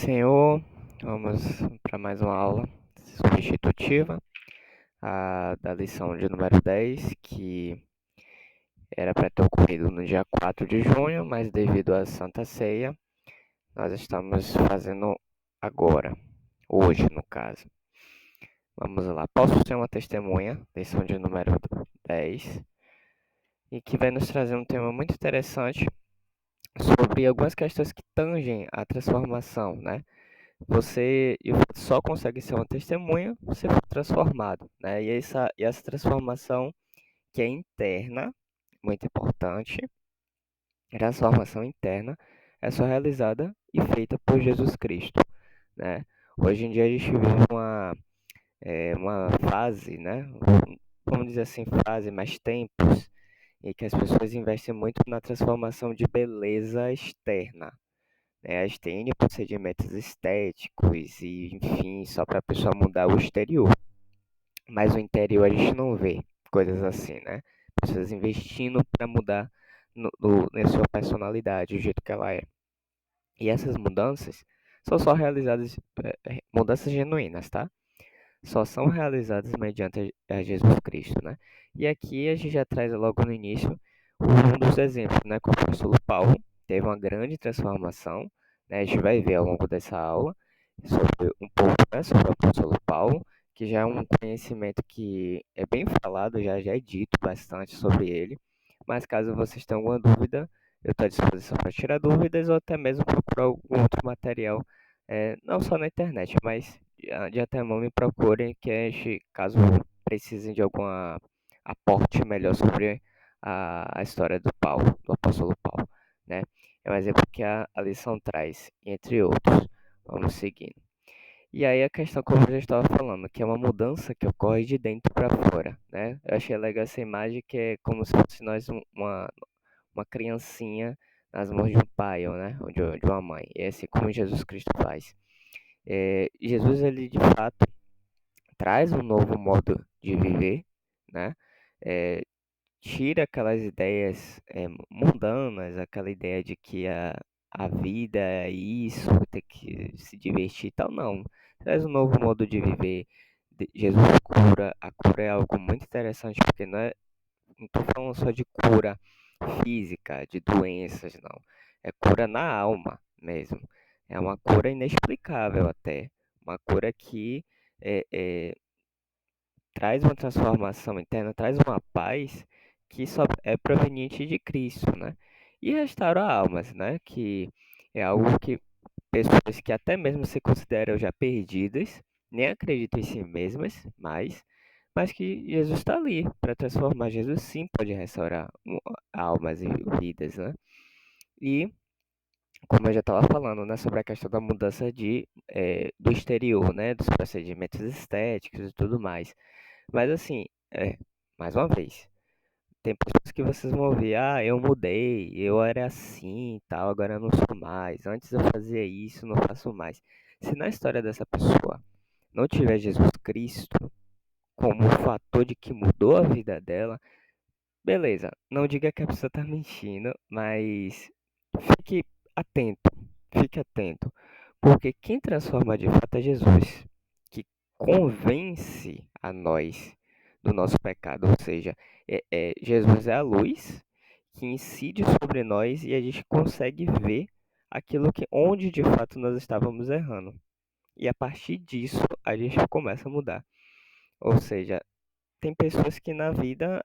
Senhor, vamos para mais uma aula substitutiva da lição de número 10, que era para ter ocorrido no dia 4 de junho, mas devido à Santa Ceia, nós estamos fazendo agora, hoje no caso. Vamos lá. Posso ser uma testemunha, lição de número 10, e que vai nos trazer um tema muito interessante sobre algumas questões que tangem a transformação, né? Você só consegue ser uma testemunha se for transformado, né? E essa transformação que é interna, muito importante, transformação interna, é só realizada e feita por Jesus Cristo, né? Hoje em dia a gente vive uma fase, né? Vamos dizer assim, fase, mais tempos, em que as pessoas investem muito na transformação de beleza externa, né? A gente tem procedimentos estéticos e, enfim, só para a pessoa mudar o exterior. Mas o interior a gente não vê coisas assim, né? Pessoas investindo para mudar na sua personalidade, o jeito que ela é. E essas mudanças são só realizadas, mudanças genuínas, tá? Só são realizadas mediante a Jesus Cristo, né? E aqui a gente já traz logo no início um dos exemplos, né? Que o apóstolo Paulo teve uma grande transformação, né? A gente vai ver ao longo dessa aula sobre um pouco, né, sobre o apóstolo Paulo, que já é um conhecimento que é bem falado, já é dito bastante sobre ele, mas caso vocês tenham alguma dúvida, eu estou à disposição para tirar dúvidas ou até mesmo procurar algum outro material, não só na internet, mas de antemão me procurem, que a gente, caso precisem de algum aporte melhor sobre a história do Paulo, do apóstolo Paulo, né? É um exemplo que a lição traz, entre outros. Vamos seguindo. E aí a questão, como eu já estava falando, que é uma mudança que ocorre de dentro para fora, né? Eu achei legal essa imagem, que é como se fosse nós uma criancinha nas mãos de um pai, ou, né? Ou de uma mãe. E é assim como Jesus Cristo faz. Jesus, ele de fato traz um novo modo de viver, né? É, tira aquelas ideias mundanas, aquela ideia de que a vida é isso, ter que se divertir e tal, não. Traz um novo modo de viver. Jesus cura, a cura é algo muito interessante, porque não estou falando só de cura física, de doenças, não. É cura na alma mesmo. É uma cura inexplicável até. Uma cura que traz uma transformação interna, traz uma paz que só é proveniente de Cristo, né? E restaura almas, né? Que é algo que pessoas que até mesmo se consideram já perdidas, nem acreditam em si mesmas, mas que Jesus está ali para transformar. Jesus sim pode restaurar almas e vidas, né? E como eu já estava falando, né, sobre a questão da mudança do exterior, né, dos procedimentos estéticos e tudo mais. Mas assim, mais uma vez, tem pessoas que vocês vão ouvir, eu mudei, eu era assim e tal, agora eu não sou mais. Antes eu fazia isso, não faço mais. Se na história dessa pessoa não tiver Jesus Cristo como um fator de que mudou a vida dela, beleza, não diga que a pessoa está mentindo, mas fique atento, fique atento, porque quem transforma de fato é Jesus, que convence a nós do nosso pecado, ou seja, Jesus é a luz que incide sobre nós e a gente consegue ver aquilo que onde de fato nós estávamos errando. E a partir disso a gente começa a mudar. Ou seja, tem pessoas que na vida,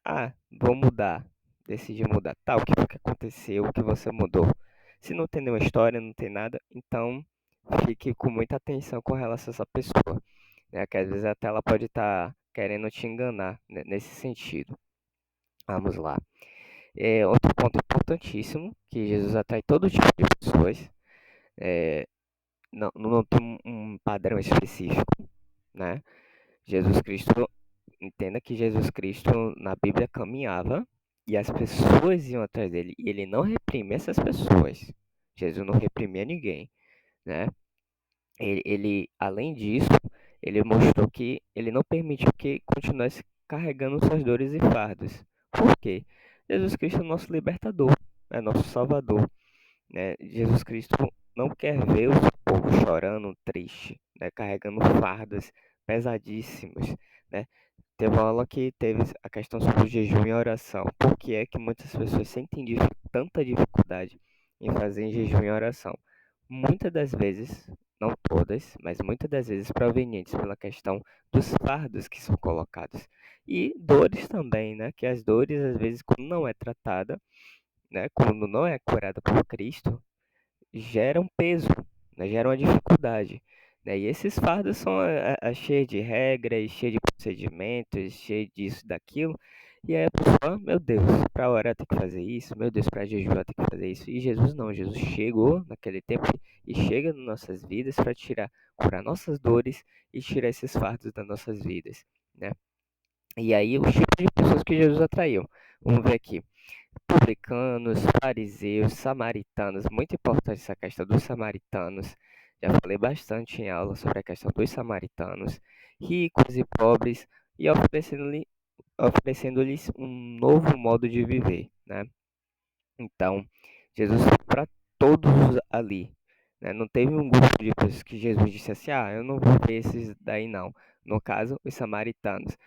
vou mudar, decidi mudar. Tá, o que foi que aconteceu, o que você mudou? Se não tem nenhuma história, não tem nada, então fique com muita atenção com relação a essa pessoa, né? Que às vezes até ela pode estar querendo te enganar, né, nesse sentido. Vamos lá. Outro ponto importantíssimo, que Jesus atrai todo tipo de pessoas, não tem um padrão específico, né? Jesus Cristo, entenda que Jesus Cristo na Bíblia caminhava e as pessoas iam atrás dele e ele não reprimia essas pessoas. Jesus não reprimia ninguém, né? Além disso, ele mostrou que ele não permitiu que continuasse carregando suas dores e fardos. Por quê? Jesus Cristo é nosso libertador, é nosso salvador, né? Jesus Cristo não quer ver o seu povo chorando, triste, né, carregando fardos pesadíssimos, né. Teve uma aula que teve a questão sobre o jejum e a oração. Por que é que muitas pessoas sentem tanta dificuldade em fazer jejum e oração? Muitas das vezes, não todas, mas muitas das vezes provenientes pela questão dos fardos que são colocados. E dores também, né? Que as dores, às vezes, quando não é tratada, né? Quando não é curada por Cristo, gera um peso, né? Gera uma dificuldade. Né? E esses fardos são cheios de regras, cheios de procedimentos, cheios disso, daquilo. E aí a pessoa, meu Deus, para orar tem que fazer isso, meu Deus, para jejuar tem que fazer isso. E Jesus não, Jesus chegou naquele tempo e chega nas nossas vidas para tirar, curar nossas dores e tirar esses fardos das nossas vidas, né? E aí os tipos de pessoas que Jesus atraiu. Vamos ver aqui publicanos, fariseus, samaritanos. Muito importante essa questão dos samaritanos. Já falei bastante em aula sobre a questão dos samaritanos, ricos e pobres, e oferecendo-lhes um novo modo de viver, né? Então, Jesus foi para todos ali, né? Não teve um grupo de pessoas que Jesus disse assim: ah, eu não vou ver esses daí não. No caso, os samaritanos.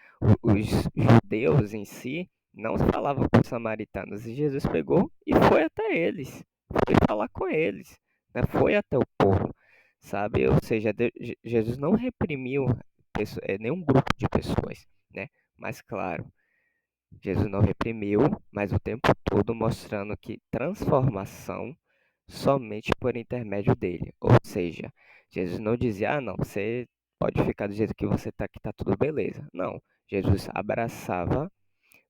Os judeus em si não falavam com os samaritanos, e Jesus pegou e foi até eles, foi falar com eles, né? Foi até o povo, sabe? Ou seja, Jesus não reprimiu nenhum grupo de pessoas, né? Mas claro, Jesus não reprimiu, mas o tempo todo mostrando que transformação somente por intermédio dele. Ou seja, Jesus não dizia, ah, não, você pode ficar do jeito que você está, que está tudo beleza. Não, Jesus abraçava,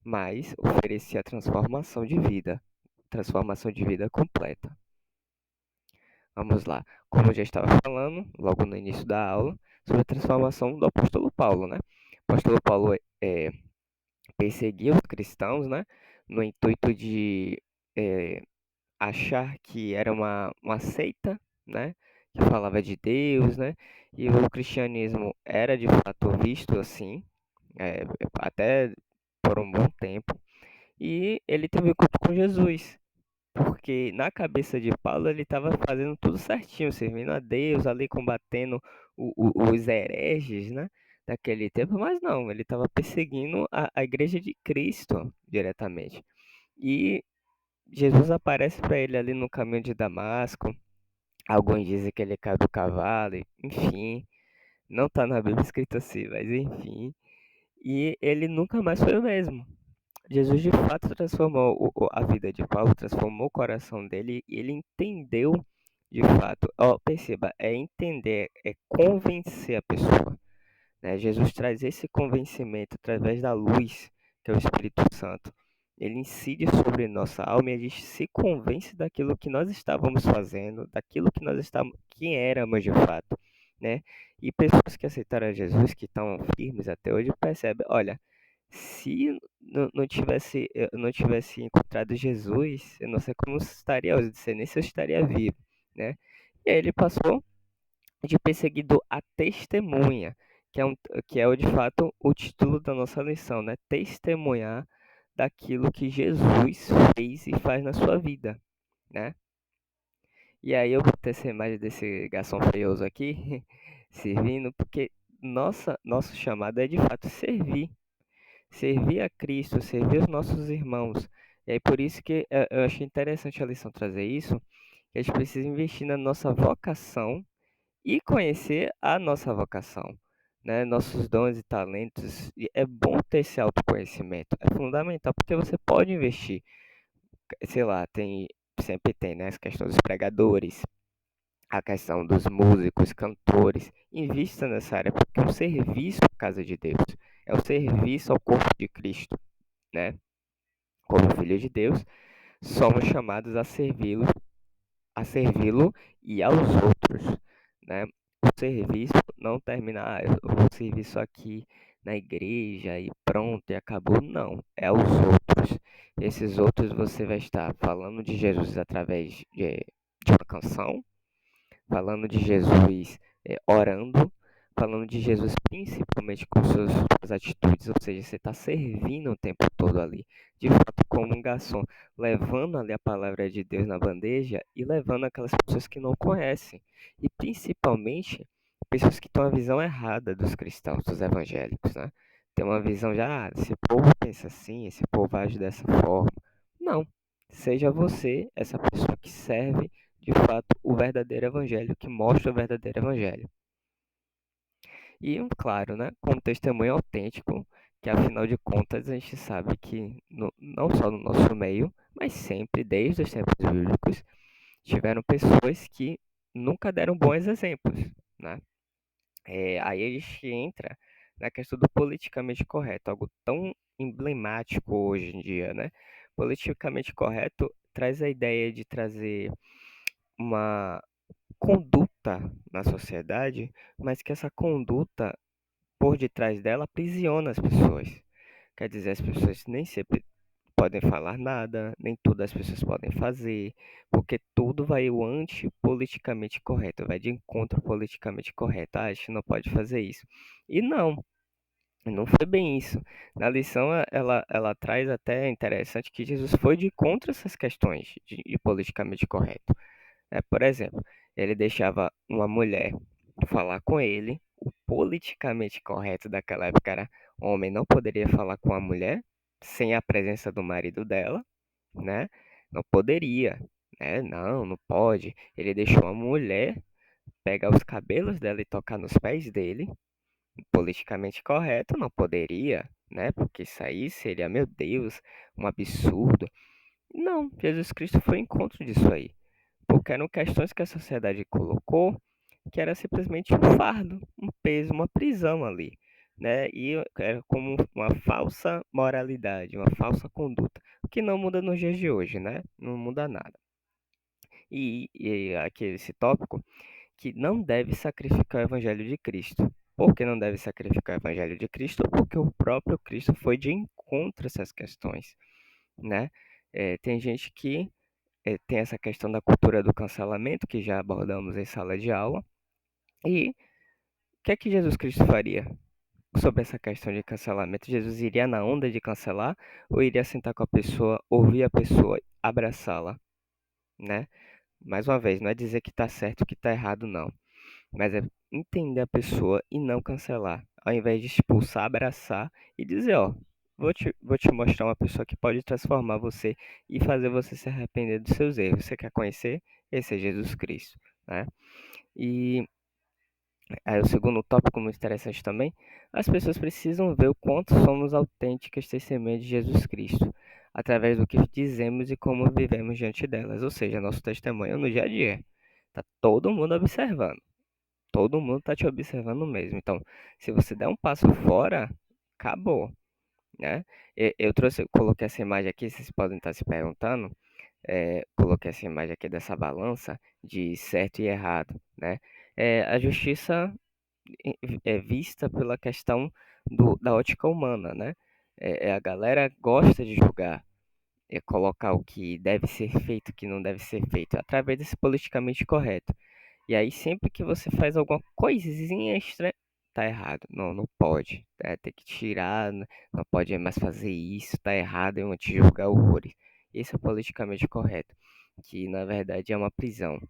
mas oferecia transformação de vida completa. Vamos lá, como eu já estava falando, logo no início da aula, sobre a transformação do apóstolo Paulo, né? O apóstolo Paulo perseguia os cristãos, né, no intuito de achar que era uma seita, né, que falava de Deus, né, e o cristianismo era de fato visto assim, até por um bom tempo, e ele teve encontro com Jesus, porque na cabeça de Paulo ele estava fazendo tudo certinho, servindo a Deus, ali combatendo os hereges, né, daquele tempo, mas não, ele estava perseguindo a igreja de Cristo diretamente. E Jesus aparece para ele ali no caminho de Damasco. Alguns dizem que ele caiu do cavalo, enfim, não está na Bíblia escrito assim, mas enfim. E ele nunca mais foi o mesmo. Jesus de fato transformou a vida de Paulo, transformou o coração dele e ele entendeu de fato. Ó, perceba, é entender, é convencer a pessoa, né? Jesus traz esse convencimento através da luz, que é o Espírito Santo. Ele incide sobre nossa alma e a gente se convence daquilo que nós estávamos fazendo, daquilo que nós estávamos, que éramos de fato, né? E pessoas que aceitaram Jesus, que estão firmes até hoje, percebem, olha, se eu não tivesse encontrado Jesus, eu não sei como estaria hoje, nem se eu estaria vivo, né? E aí ele passou de perseguidor a testemunha, que é de fato o título da nossa lição, né? Testemunhar daquilo que Jesus fez e faz na sua vida, né? E aí eu botei essa imagem desse garçom feioso aqui, servindo, porque nosso chamado é de fato servir, servir a Cristo, servir os nossos irmãos. E aí por isso que eu achei interessante a lição trazer isso, que a gente precisa investir na nossa vocação e conhecer a nossa vocação, né? Nossos dons e talentos. E é bom ter esse autoconhecimento, é fundamental, porque você pode investir, sei lá, sempre tem, né, as questões dos pregadores, a questão dos músicos, cantores. Invista nessa área, porque é um serviço à casa de Deus, é o serviço ao corpo de Cristo, né? Como filho de Deus, somos chamados a servi-lo e aos outros, né? O serviço não termina, eu vou servir isso aqui na igreja e pronto, e acabou. Não, é aos outros. Esses outros você vai estar falando de Jesus através de uma canção, falando de Jesus orando, falando de Jesus principalmente com suas atitudes, ou seja, você está servindo o tempo todo ali, de fato como um garçom, levando ali a palavra de Deus na bandeja e levando aquelas pessoas que não conhecem, e principalmente pessoas que têm uma visão errada dos cristãos, dos evangélicos, né? Tem uma visão já, esse povo pensa assim, esse povo age dessa forma. Não, seja você essa pessoa que serve de fato o verdadeiro evangelho, que mostra o verdadeiro evangelho. E, claro, né, com um testemunho autêntico, que afinal de contas a gente sabe que não só no nosso meio, mas sempre, desde os tempos bíblicos, tiveram pessoas que nunca deram bons exemplos, né? Aí a gente entra na questão do politicamente correto, algo tão emblemático hoje em dia, né? Politicamente correto traz a ideia de trazer uma conduta na sociedade, mas que essa conduta por detrás dela aprisiona as pessoas. Quer dizer, as pessoas nem sempre podem falar nada, nem tudo as pessoas podem fazer, porque tudo vai o anti-politicamente correto, vai de encontro ao politicamente correto. Ah, a gente não pode fazer isso. E não foi bem isso. Na lição, ela traz até interessante que Jesus foi de contra essas questões de politicamente correto. Por exemplo, ele deixava uma mulher falar com ele. O politicamente correto daquela época era homem não poderia falar com a mulher sem a presença do marido dela, né? Não poderia, né? Não, não pode. Ele deixou a mulher pegar os cabelos dela e tocar nos pés dele. Politicamente correto, não poderia, né? Porque isso aí seria, meu Deus, um absurdo. Não, Jesus Cristo foi em encontro disso aí. Porque eram questões que a sociedade colocou que era simplesmente um fardo, um peso, uma prisão ali, né? E era como uma falsa moralidade, uma falsa conduta, o que não muda nos dias de hoje, né? Não muda nada. E aqui esse tópico que não deve sacrificar o evangelho de Cristo. Por que não deve sacrificar o evangelho de Cristo? Porque o próprio Cristo foi de encontro a essas questões, né? Tem gente que tem essa questão da cultura do cancelamento, que já abordamos em sala de aula. E o que é que Jesus Cristo faria sobre essa questão de cancelamento? Jesus iria na onda de cancelar ou iria sentar com a pessoa, ouvir a pessoa, abraçá-la, né? Mais uma vez, não é dizer que está certo, que está errado, não. Mas é entender a pessoa e não cancelar. Ao invés de expulsar, abraçar e dizer, ó, vou te mostrar uma pessoa que pode transformar você e fazer você se arrepender dos seus erros. Você quer conhecer? Esse é Jesus Cristo, né? E aí o segundo tópico muito interessante também, as pessoas precisam ver o quanto somos autênticas testemunhas de Jesus Cristo, através do que dizemos e como vivemos diante delas, ou seja, nosso testemunho no dia a dia. Tá todo mundo observando. Todo mundo tá te observando mesmo. Então, se você der um passo fora, acabou, né? Coloquei essa imagem aqui, vocês podem estar se perguntando. Coloquei essa imagem aqui dessa balança de certo e errado, né? A justiça é vista pela questão da ótica humana, né? A galera gosta de julgar, colocar o que deve ser feito, o que não deve ser feito, através desse politicamente correto. E aí, sempre que você faz alguma coisinha extra, tá errado. Não, não pode. Tem que tirar, não pode mais fazer isso, tá errado, eu vou te julgar horrores. Esse é o politicamente correto, que na verdade é uma prisão,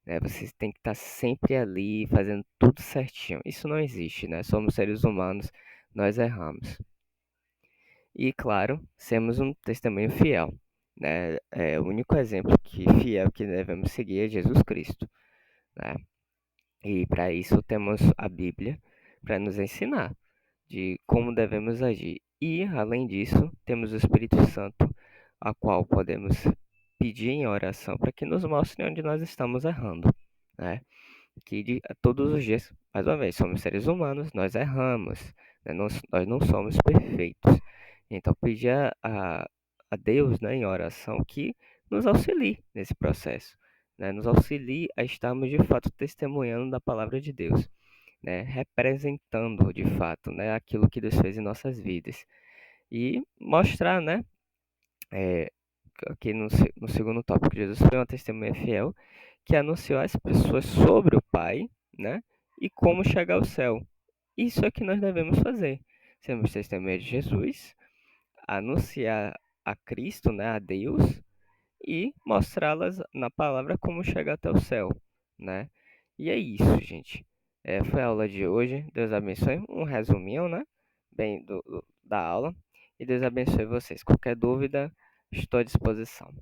né? Você tem que estar sempre ali fazendo tudo certinho. Isso não existe, né? Somos seres humanos, nós erramos. E claro, sermos um testemunho fiel, né? O único exemplo fiel que devemos seguir é Jesus Cristo, né? E para isso temos a Bíblia para nos ensinar de como devemos agir. E, além disso, temos o Espírito Santo, a qual podemos pedir em oração para que nos mostre onde nós estamos errando, né? Que todos os dias, mais uma vez, somos seres humanos, nós erramos, né? Nós não somos perfeitos. Então, pedir a Deus, né, em oração que nos auxilie nesse processo, né? Nos auxilie a estarmos de fato testemunhando da palavra de Deus, né? Representando de fato, né, aquilo que Deus fez em nossas vidas e mostrar, né, é, aqui no segundo tópico, Jesus foi uma testemunha fiel que anunciou às pessoas sobre o Pai, né, e como chegar ao céu. Isso é que nós devemos fazer. Sermos testemunhas de Jesus, anunciar a Cristo, né, a Deus, e mostrá-las na palavra como chega até o céu, né? E é isso, gente. Foi a aula de hoje. Deus abençoe. Um resuminho, né? Bem, da aula. E Deus abençoe vocês. Qualquer dúvida, estou à disposição.